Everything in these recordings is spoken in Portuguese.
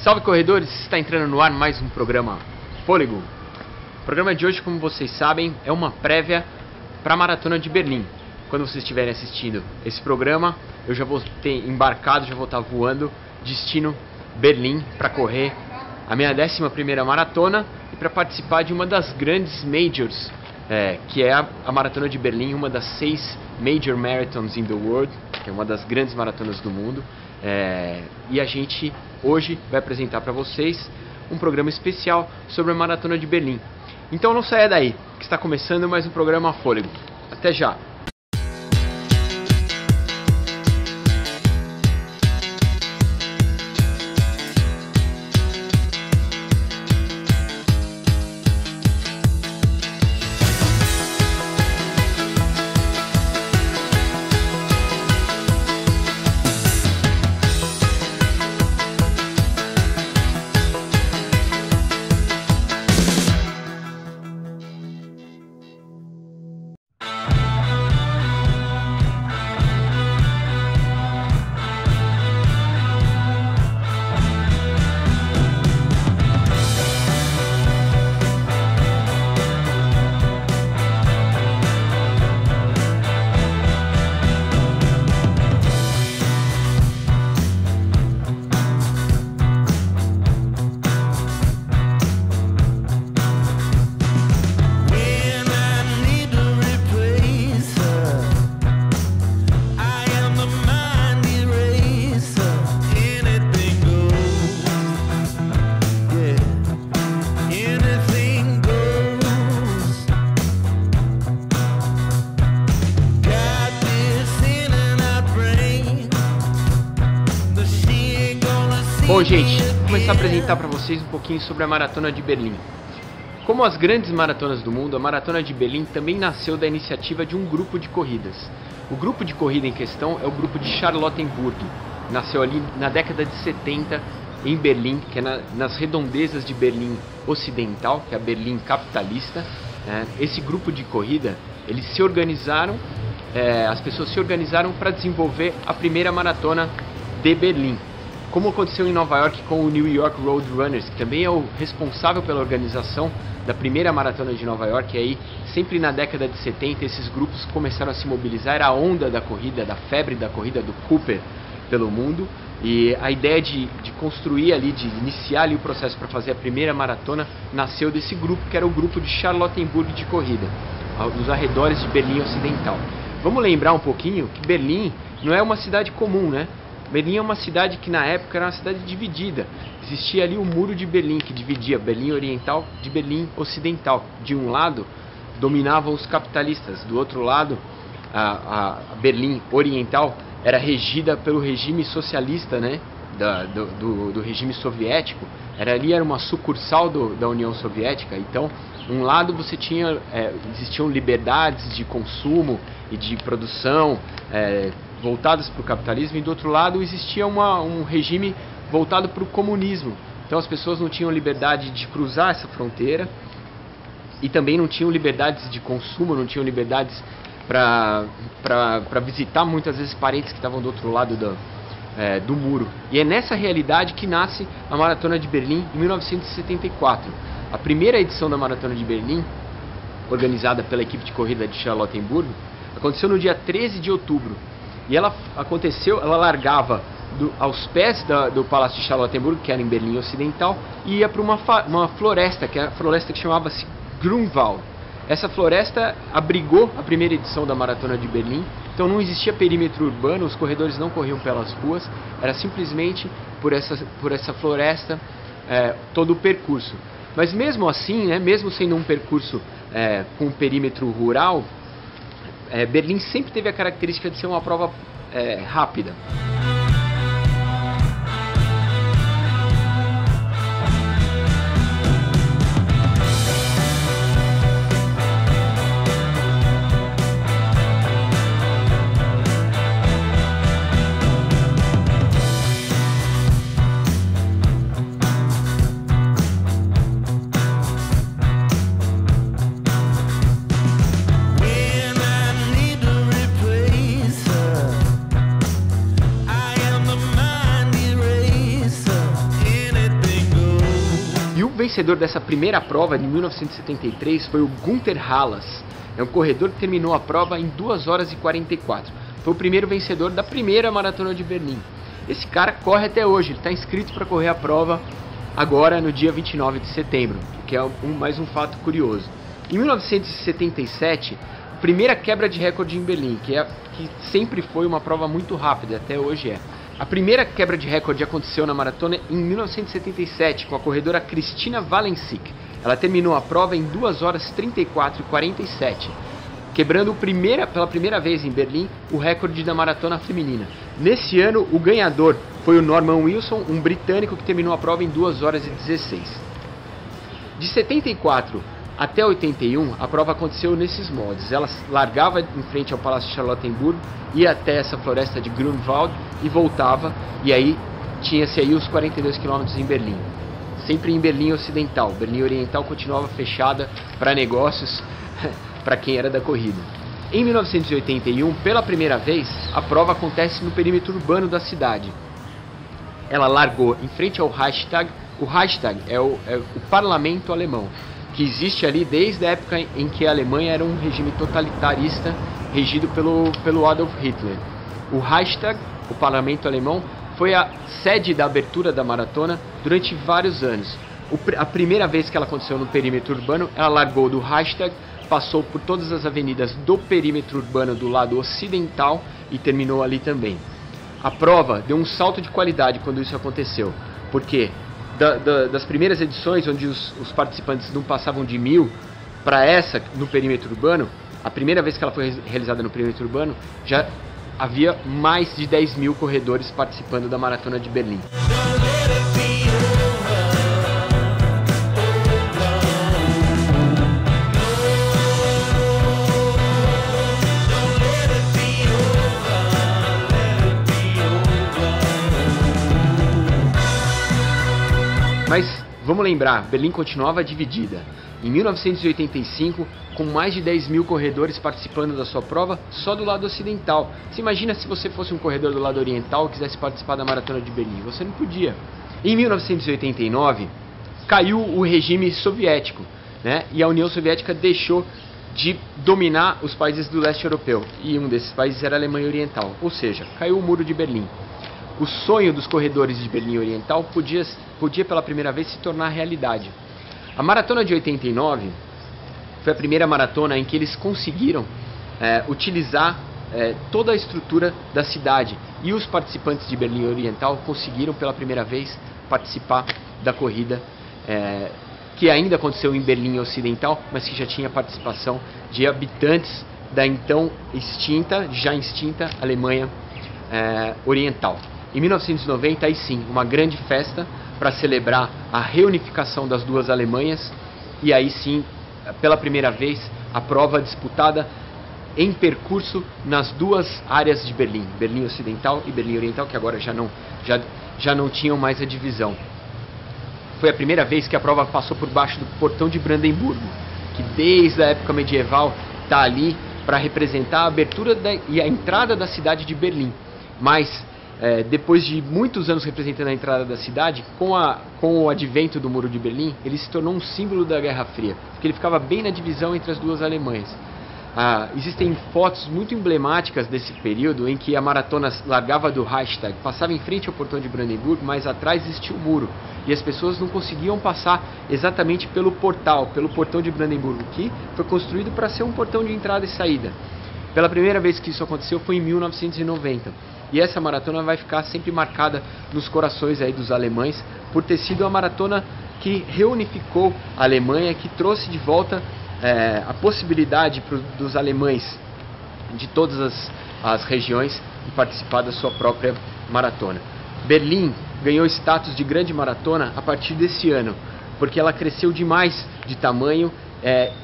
Salve corredores, está entrando no ar mais um programa Fôlego. O programa de hoje, como vocês sabem, é uma prévia para a Maratona de Berlim. Quando vocês estiverem assistindo esse programa, eu já vou ter embarcado, já vou estar voando destino Berlim para correr a minha 11ª maratona e para participar de uma das grandes majors, que é a Maratona de Berlim, uma das 6 Major Marathons in the World, que é uma das grandes maratonas do mundo. E a gente hoje vai apresentar para vocês um programa especial sobre a Maratona de Berlim. Então não saia daí, que está começando mais um programa Fôlego. Até já! Bom, gente, vou começar a apresentar para vocês um pouquinho sobre a Maratona de Berlim. Como as grandes maratonas do mundo, a Maratona de Berlim também nasceu da iniciativa de um grupo de corridas. O grupo de corrida em questão é o grupo de Charlottenburg. Nasceu ali na década de 70 em Berlim, que é nas redondezas de Berlim Ocidental, que é a Berlim capitalista. Esse grupo de corrida, eles se organizaram, as pessoas se organizaram para desenvolver a primeira maratona de Berlim. Como aconteceu em Nova York com o New York Road Runners, que também é o responsável pela organização da primeira maratona de Nova York. E aí, sempre na década de 70, esses grupos começaram a se mobilizar. Era a onda da corrida, da febre da corrida do Cooper pelo mundo. E a ideia de construir ali, de iniciar ali o processo para fazer a primeira maratona, nasceu desse grupo, que era o grupo de Charlottenburg de corrida, nos arredores de Berlim Ocidental. Vamos lembrar um pouquinho que Berlim não é uma cidade comum, né? Berlim é uma cidade que na época era uma cidade dividida. Existia ali o muro de Berlim, que dividia Berlim Oriental de Berlim Ocidental. De um lado dominavam os capitalistas, do outro lado a Berlim Oriental era regida pelo regime socialista, né? do regime soviético. Era uma sucursal da União Soviética. Então, um lado você tinha, existiam liberdades de consumo e de produção, voltadas para o capitalismo, e do outro lado existia um regime voltado para o comunismo. Então as pessoas não tinham liberdade de cruzar essa fronteira e também não tinham liberdades de consumo, não tinham liberdades para visitar muitas vezes parentes que estavam do outro lado do muro. E é nessa realidade que nasce a Maratona de Berlim em 1974. A primeira edição da Maratona de Berlim, organizada pela equipe de corrida de Charlottenburg, aconteceu no dia 13 de outubro. E ela largava aos pés do Palácio de Charlottenburg, que era em Berlim Ocidental, e ia para uma floresta, que é a floresta que chamava-se Grunwald. Essa floresta abrigou a primeira edição da Maratona de Berlim. Então não existia perímetro urbano, os corredores não corriam pelas ruas, era simplesmente por essa floresta todo o percurso. Mas mesmo assim, né, mesmo sendo um percurso com um perímetro rural, Berlim sempre teve a característica de ser uma prova rápida. vencedor dessa primeira prova de 1973 foi o Günter Hallas. É um corredor que terminou a prova em 2 horas e 44. Foi o primeiro vencedor da primeira maratona de Berlim. Esse cara corre até hoje, ele está inscrito para correr a prova agora no dia 29 de setembro, que é mais um fato curioso. Em 1977, a primeira quebra de recorde em Berlim, que sempre foi uma prova muito rápida, até hoje é. A primeira quebra de recorde aconteceu na maratona em 1977, com a corredora Kristina Valencic. Ela terminou a prova em 2 horas 34 e 47, quebrando pela primeira vez em Berlim o recorde da maratona feminina. Nesse ano, o ganhador foi o Norman Wilson, um britânico que terminou a prova em 2 horas e 16. De 74 até 81, a prova aconteceu nesses moldes. Ela largava em frente ao Palácio de Charlottenburg, ia até essa floresta de Grunwald e voltava, e aí tinha-se aí os 42 km em Berlim. Sempre em Berlim Ocidental. Berlim Oriental continuava fechada para negócios, para quem era da corrida. Em 1981, pela primeira vez, a prova acontece no perímetro urbano da cidade. Ela largou em frente ao Reichstag. O Reichstag é o parlamento alemão, que existe ali desde a época em que a Alemanha era um regime totalitarista regido pelo Adolf Hitler. O Reichstag, o parlamento alemão, foi a sede da abertura da maratona durante vários anos. A primeira vez que ela aconteceu no perímetro urbano, ela largou do Reichstag, passou por todas as avenidas do perímetro urbano do lado ocidental e terminou ali também. A prova deu um salto de qualidade quando isso aconteceu, porque das primeiras edições, onde os participantes não passavam de 1.000, para essa no perímetro urbano, a primeira vez que ela foi realizada no perímetro urbano, já havia mais de 10.000 corredores participando da Maratona de Berlim. Mas vamos lembrar, Berlim continuava dividida. Em 1985, com mais de 10.000 corredores participando da sua prova só do lado ocidental. Você imagina se você fosse um corredor do lado oriental e quisesse participar da Maratona de Berlim? Você não podia. Em 1989, caiu o regime soviético, né? E a União Soviética deixou de dominar os países do leste europeu. E um desses países era a Alemanha Oriental. Ou seja, caiu o Muro de Berlim. O sonho dos corredores de Berlim Oriental podia pela primeira vez se tornar realidade. A Maratona de 89 foi a primeira maratona em que eles conseguiram utilizar toda a estrutura da cidade, e os participantes de Berlim Oriental conseguiram pela primeira vez participar da corrida que ainda aconteceu em Berlim Ocidental, mas que já tinha participação de habitantes da então já extinta Alemanha Oriental. Em 1990, aí sim, uma grande festa para celebrar a reunificação das duas Alemanhas, e aí sim, pela primeira vez, a prova disputada em percurso nas duas áreas de Berlim, Berlim Ocidental e Berlim Oriental, que agora já não tinham mais a divisão. Foi a primeira vez que a prova passou por baixo do portão de Brandemburgo, que desde a época medieval está ali para representar a abertura e a entrada da cidade de Berlim. Mas depois de muitos anos representando a entrada da cidade, com o advento do Muro de Berlim, ele se tornou um símbolo da Guerra Fria, porque ele ficava bem na divisão entre as duas Alemanhas. Existem fotos muito emblemáticas desse período em que a maratona largava do Reichstag, passava em frente ao portão de Brandemburgo, mas atrás existia o muro, e as pessoas não conseguiam passar exatamente pelo portão de Brandemburgo, que foi construído para ser um portão de entrada e saída. Pela primeira vez que isso aconteceu foi em 1990. E essa maratona vai ficar sempre marcada nos corações aí dos alemães por ter sido a maratona que reunificou a Alemanha, que trouxe de volta a possibilidade dos alemães de todas as regiões de participar da sua própria maratona. Berlim ganhou status de grande maratona a partir desse ano, porque ela cresceu demais de tamanho,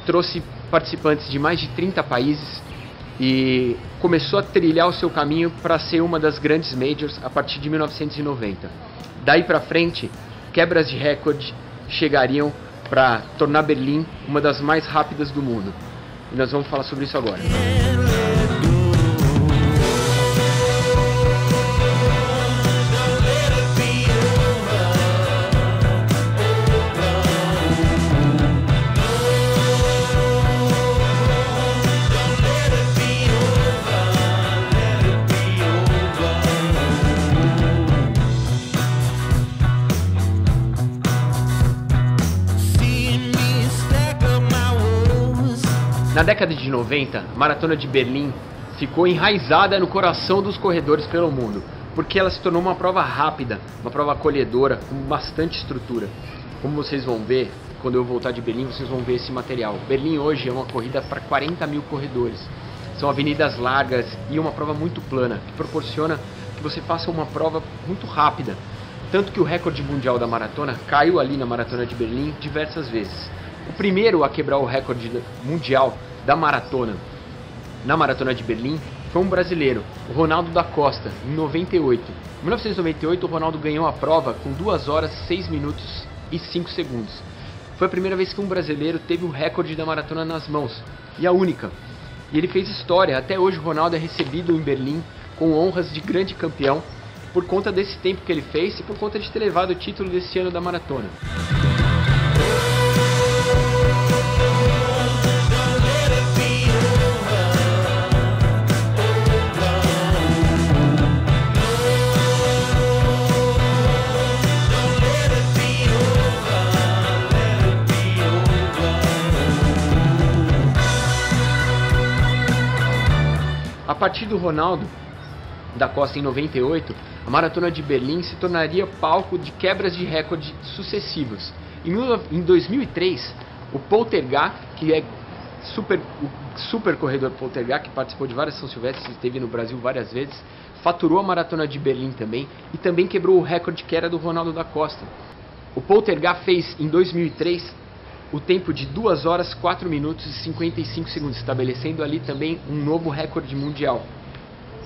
trouxe participantes de mais de 30 países, e começou a trilhar o seu caminho para ser uma das grandes majors a partir de 1990. Daí para frente, quebras de recorde chegariam para tornar Berlim uma das mais rápidas do mundo. E nós vamos falar sobre isso agora. Na década de 90, a Maratona de Berlim ficou enraizada no coração dos corredores pelo mundo, porque ela se tornou uma prova rápida, uma prova acolhedora, com bastante estrutura. Como vocês vão ver, quando eu voltar de Berlim, vocês vão ver esse material. Berlim hoje é uma corrida para 40 mil corredores. São avenidas largas e uma prova muito plana, que proporciona que você faça uma prova muito rápida. Tanto que o recorde mundial da maratona caiu ali na Maratona de Berlim diversas vezes. O primeiro a quebrar o recorde mundial da maratona na Maratona de Berlim foi um brasileiro, o Ronaldo da Costa, em 98. Em 1998, o Ronaldo ganhou a prova com 2 horas, 6 minutos e 5 segundos. Foi a primeira vez que um brasileiro teve o recorde da maratona nas mãos, e a única. E ele fez história. Até hoje o Ronaldo é recebido em Berlim com honras de grande campeão por conta desse tempo que ele fez e por conta de ter levado o título desse ano da maratona. A partir do Ronaldo da Costa em 98, a Maratona de Berlim se tornaria palco de quebras de recorde sucessivos. Em 2003, o Poltergar, que é o super corredor Poltergar, que participou de várias São Silvestres e esteve no Brasil várias vezes, faturou a Maratona de Berlim também e também quebrou o recorde que era do Ronaldo da Costa. O Poltergar fez em 2003 o tempo de 2 horas, 4 minutos e 55 segundos, estabelecendo ali também um novo recorde mundial.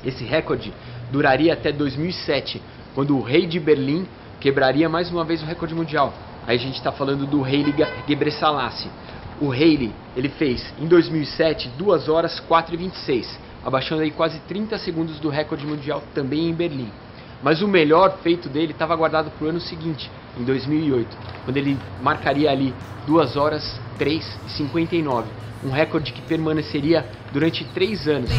Esse recorde duraria até 2007, quando o rei de Berlim quebraria mais uma vez o recorde mundial. Aí a gente está falando do Haile Gebrselassie. O Haile, ele fez em 2007 2 horas, 4 e 26, abaixando aí quase 30 segundos do recorde mundial também em Berlim. Mas o melhor feito dele estava guardado para o ano seguinte, em 2008, quando ele marcaria ali 2 horas, 3 e 59, um recorde que permaneceria durante 3 anos.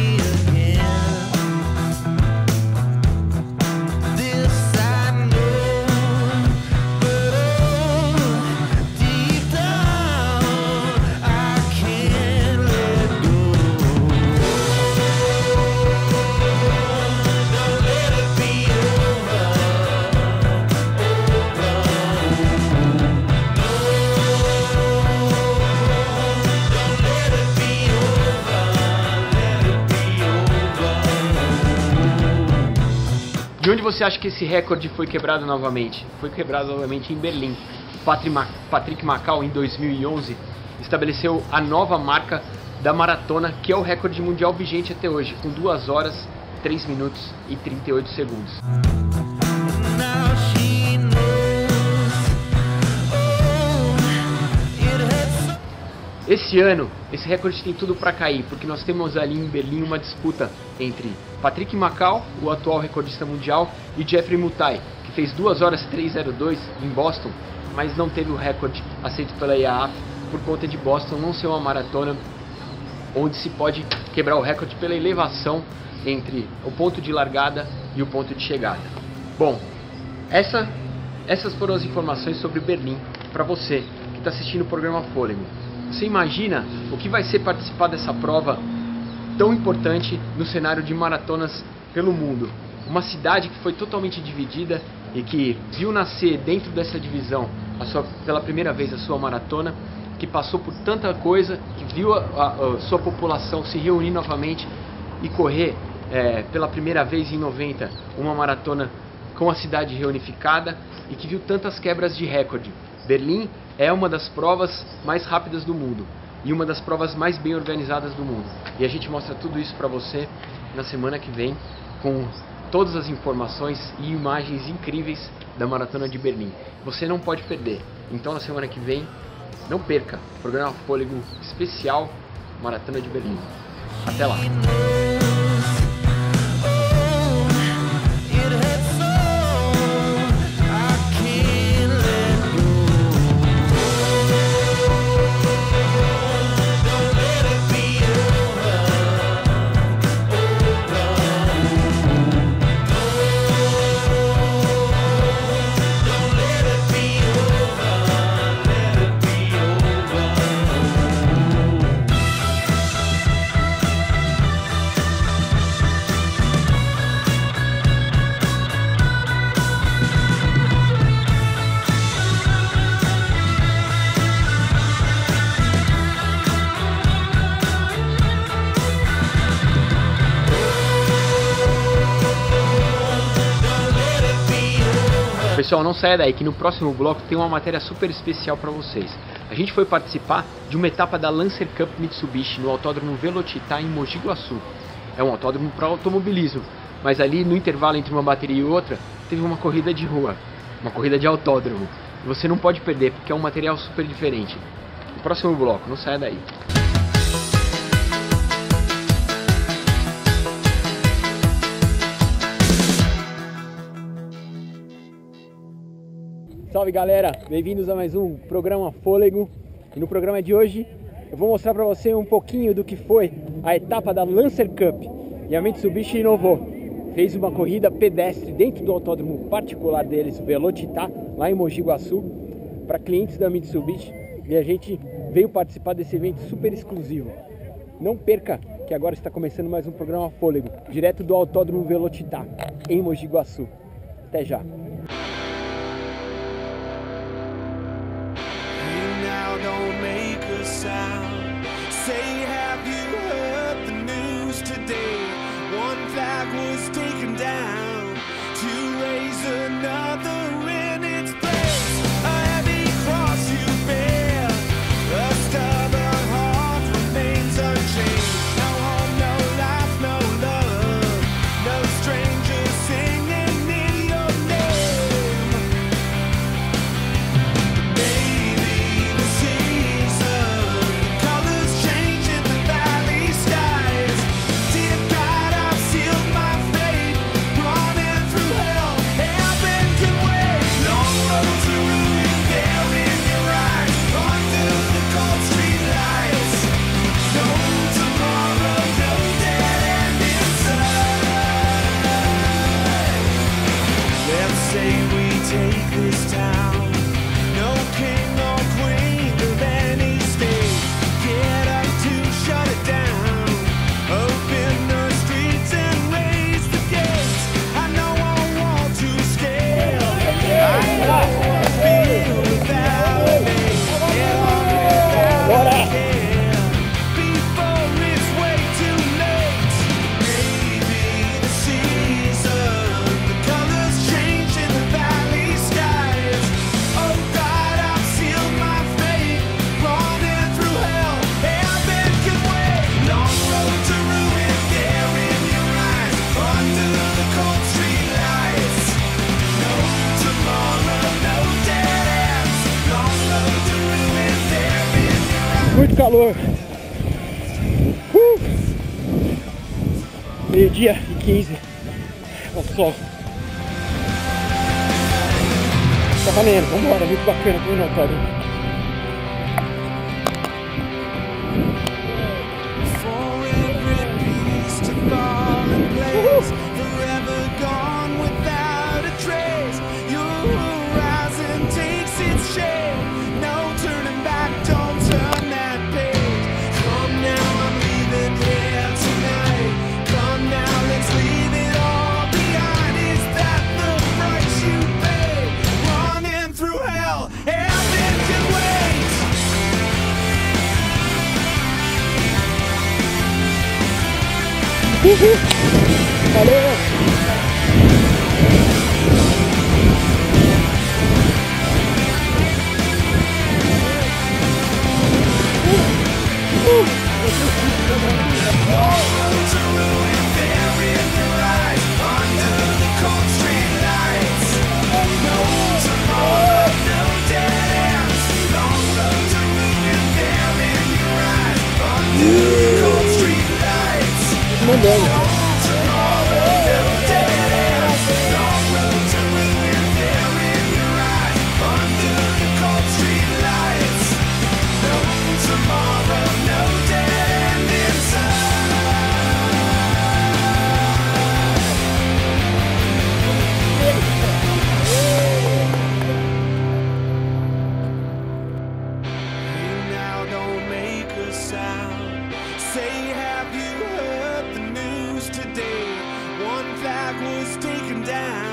De onde você acha que esse recorde foi quebrado novamente? Foi quebrado novamente em Berlim. Patrick Macau, em 2011, estabeleceu a nova marca da maratona, que é o recorde mundial vigente até hoje, com 2 horas, 3 minutos e 38 segundos. Esse ano, esse recorde tem tudo para cair, porque nós temos ali em Berlim uma disputa entre Patrick Macau, o atual recordista mundial, e Jeffrey Mutai, que fez 2 horas 3:02 em Boston, mas não teve o recorde aceito pela IAAF por conta de Boston não ser uma maratona onde se pode quebrar o recorde pela elevação entre o ponto de largada e o ponto de chegada. Bom, essas foram as informações sobre Berlim para você que está assistindo o programa Fôlego. Você imagina o que vai ser participar dessa prova tão importante no cenário de maratonas pelo mundo? Uma cidade que foi totalmente dividida e que viu nascer dentro dessa divisão pela primeira vez a sua maratona, que passou por tanta coisa, que viu a sua população se reunir novamente e correr pela primeira vez em 90 uma maratona com a cidade reunificada e que viu tantas quebras de recorde. Berlim é uma das provas mais rápidas do mundo e uma das provas mais bem organizadas do mundo. E a gente mostra tudo isso para você na semana que vem, com todas as informações e imagens incríveis da Maratona de Berlim. Você não pode perder. Então na semana que vem, não perca o programa Fôlego especial Maratona de Berlim. Até lá! Pessoal, não saia daí que no próximo bloco tem uma matéria super especial para vocês. A gente foi participar de uma etapa da Lancer Cup Mitsubishi no Autódromo Velocitar em Mogi Guaçu. É um autódromo para automobilismo, mas ali no intervalo entre uma bateria e outra teve uma corrida de rua, uma corrida de autódromo. Você não pode perder porque é um material super diferente. No próximo bloco, não saia daí. Salve galera, bem-vindos a mais um programa Fôlego. E no programa de hoje eu vou mostrar para você um pouquinho do que foi a etapa da Lancer Cup. E a Mitsubishi inovou, fez uma corrida pedestre dentro do autódromo particular deles, Velocitar, lá em Mogi Guaçu, para clientes da Mitsubishi. E a gente veio participar desse evento super exclusivo. Não perca, que agora está começando mais um programa Fôlego, direto do Autódromo Velocitar, em Mogi Guaçu. Até já! Don't make a sound. Say, have you heard the news today? One flag was taken down to raise another in its place. A heavy cross you bear, a stubborn heart remains unchanged. No home, no life, no love, no stranger singing in your name. Maybe the season, colors change in the valley skies. Dear God, I've sealed my fate, running through hell, heaven can wait. Long road to ruin there in your eyes, under the cold street lights. No tomorrow, no dead end inside. Let's say we take this town, no king or queen of any state. Get up to shut it down, open the streets and raise the gates. I know I want to scale, I know I feel without a name. Get on without a care, before it's way too late. Maybe the season, the colors change in the valley skies. Oh God, I've sealed my fate, running through hell, heaven can wait. Long road to ruin there in your eyes, under the cold street lights. No tomorrow, no dead ends. Long road to ruin there in your eyes. Muito calor. Meio-dia e 15. Olha o sol. Tá valendo, vambora, muito bacana aqui no autódromo. For every piece to fall in place, forever gone without a trace. Your horizon takes its shape, no turning back, don't turn that page. Come now, I'm leaving here tonight. Come now, let's leave it all behind. Is that the price you pay? Running through hell, heaven can wait. Valeu! To ruin there in your eyes, under the cold street lights. No tomorrow, no dead ends. Long road to ruin there in your eyes, under the cold street lights. Mandando. No tomorrow, no dead ends. Long road to ruin there in your eyes, under the cold street lights. No tomorrow, no dead end inside. Hey now, don't make a sound. Say, have you heard the news today? One flag was taken down